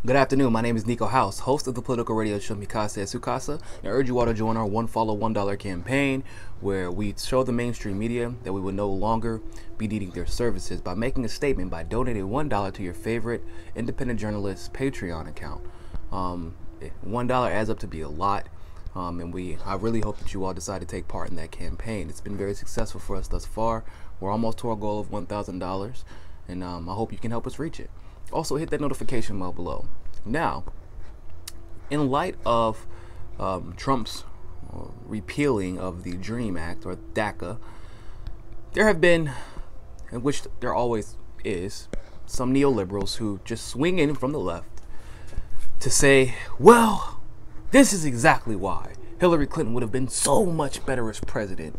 Good afternoon. My name is Niko House, host of the political radio show Mikasa Sukasa, and I urge you all to join our One Follow $1 campaign, where we show the mainstream media that we will no longer be needing their services by making a statement by donating $1 to your favorite independent journalist's Patreon account. $1 adds up to be a lot, and I really hope that you all decide to take part in that campaign. It's been very successful for us thus far. We're almost to our goal of $1,000, and I hope you can help us reach it. Also, hit that notification bell below. Now, in light of Trump's repealing of the DREAM Act, or DACA, there have been, in which there always is, some neoliberals who just swing in from the left to say, well, this is exactly why Hillary Clinton would have been so much better as president.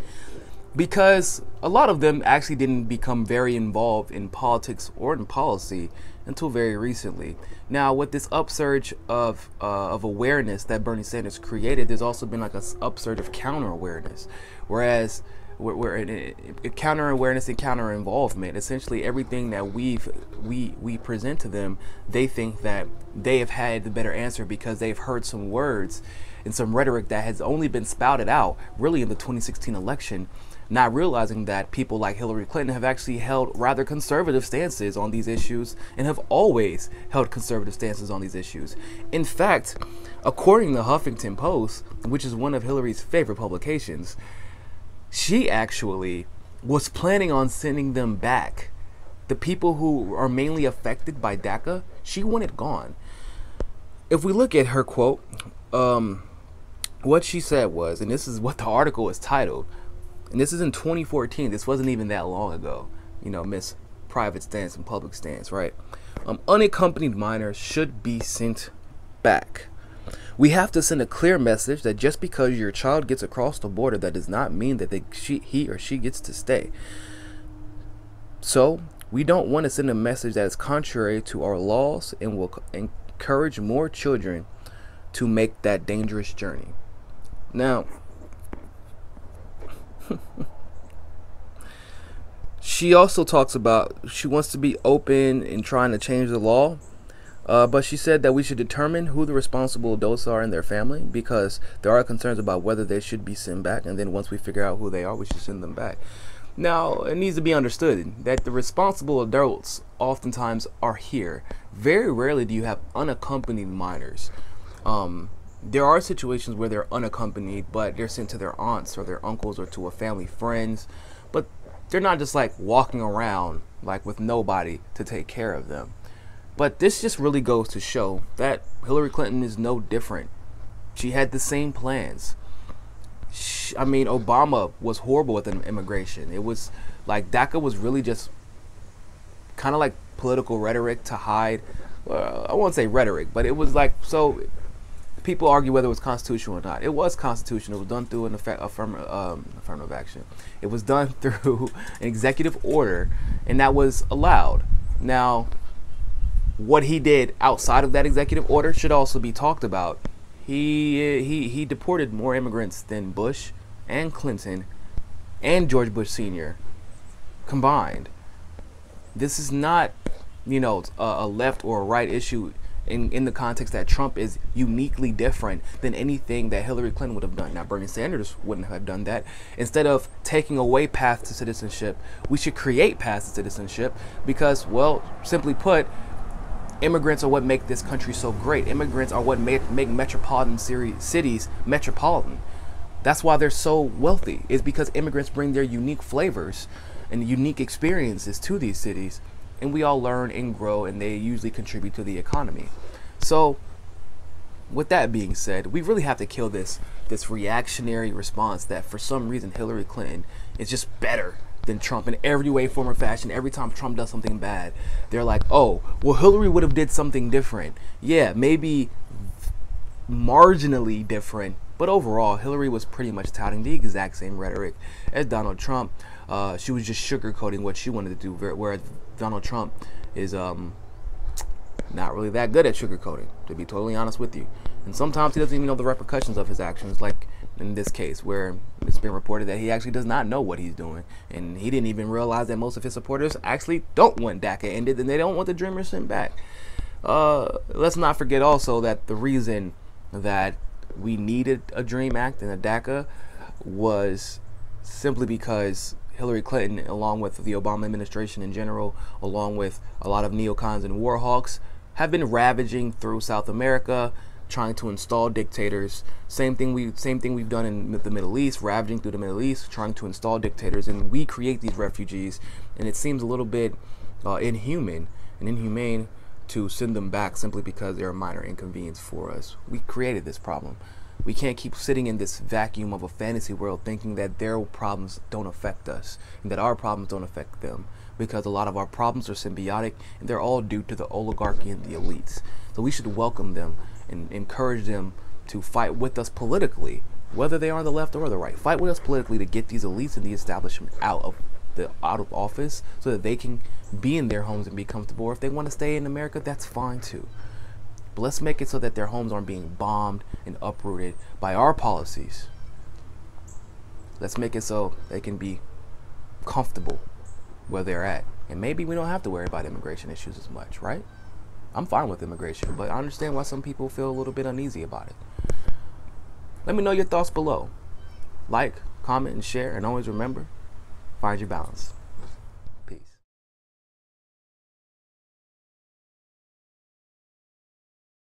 Because a lot of them actually didn't become very involved in politics or in policy until very recently. Now, with this upsurge of awareness that Bernie Sanders created, there's also been like an upsurge of counter awareness. Whereas we're in counter awareness and counter involvement, essentially everything that we present to them, they think that they have had the better answer because they've heard some words and some rhetoric that has only been spouted out really in the 2016 election, not realizing that people like Hillary Clinton have actually held rather conservative stances on these issues and have always held conservative stances on these issues. In fact, according to the Huffington Post, which is one of Hillary's favorite publications, she actually was planning on sending them back. The people who are mainly affected by DACA, she wanted gone. If we look at her quote, what she said was, and this is what the article is titled, and this is in 2014. This wasn't even that long ago. You know, Miss Private Stance and Public Stance, right? Unaccompanied minors should be sent back. We have to send a clear message that just because your child gets across the border, that does not mean that he or she gets to stay. So we don't want to send a message that is contrary to our laws and will encourage more children to make that dangerous journey. Now, she also talks about she wants to be open in trying to change the law, but she said that we should determine who the responsible adults are in their family, because there are concerns about whether they should be sent back, and then once we figure out who they are, we should send them back. Now, it needs to be understood that the responsible adults oftentimes are here. Very rarely do you have unaccompanied minors. There are situations where they're unaccompanied, but they're sent to their aunts or their uncles or to a family friends, but they're not just like walking around like with nobody to take care of them. But this just really goes to show that Hillary Clinton is no different. She had the same plans. I mean, Obama was horrible with immigration. It was like DACA was really just kind of like political rhetoric to hide. I won't say rhetoric, but it was like, so people argue whether it was constitutional or not. It was constitutional. It was done through an affirmative action. It was done through an executive order, and that was allowed. Now, what he did outside of that executive order should also be talked about. He deported more immigrants than Bush and Clinton and George Bush Sr. combined. This is not, you know, a left or a right issue in the context that Trump is uniquely different than anything that Hillary Clinton would have done. Now, Bernie Sanders wouldn't have done that. Instead of taking away paths to citizenship, we should create paths to citizenship because, well, simply put, immigrants are what make this country so great. Immigrants are what make metropolitan cities metropolitan. That's why they're so wealthy, is because immigrants bring their unique flavors and unique experiences to these cities, and we all learn and grow, and they usually contribute to the economy. So with that being said, we really have to kill this reactionary response that for some reason Hillary Clinton is just better than Trump in every way, form, or fashion. Every time Trump does something bad, they're like, oh, well, Hillary would have did something different. Yeah, maybe marginally different, but overall, Hillary was pretty much touting the exact same rhetoric as Donald Trump. She was just sugarcoating what she wanted to do, whereas Donald Trump is not really that good at sugarcoating, to be totally honest with you. And sometimes he doesn't even know the repercussions of his actions, like in this case, where it's been reported that he actually does not know what he's doing, and he didn't even realize that most of his supporters actually don't want DACA ended, and they don't want the Dreamers sent back. Let's not forget also that the reason that we needed a DREAM Act and a DACA was simply because Hillary Clinton, along with the Obama administration in general, along with a lot of neocons and war hawks, have been ravaging through South America, trying to install dictators. Same thing we've done in the Middle East, ravaging through the Middle East, trying to install dictators, and we create these refugees, and it seems a little bit inhuman and inhumane to send them back simply because they're a minor inconvenience for us. We created this problem. We can't keep sitting in this vacuum of a fantasy world thinking that their problems don't affect us and that our problems don't affect them, because a lot of our problems are symbiotic and they're all due to the oligarchy and the elites. So we should welcome them and encourage them to fight with us politically, whether they are on the left or the right. Fight with us politically to get these elites and the establishment out of office so that they can be in their homes and be comfortable. Or if they want to stay in America, that's fine too. But let's make it so that their homes aren't being bombed and uprooted by our policies. Let's make it so they can be comfortable where they're at. And maybe we don't have to worry about immigration issues as much, right? I'm fine with immigration, but I understand why some people feel a little bit uneasy about it. Let me know your thoughts below. Like, comment, and share, and always remember, find your balance.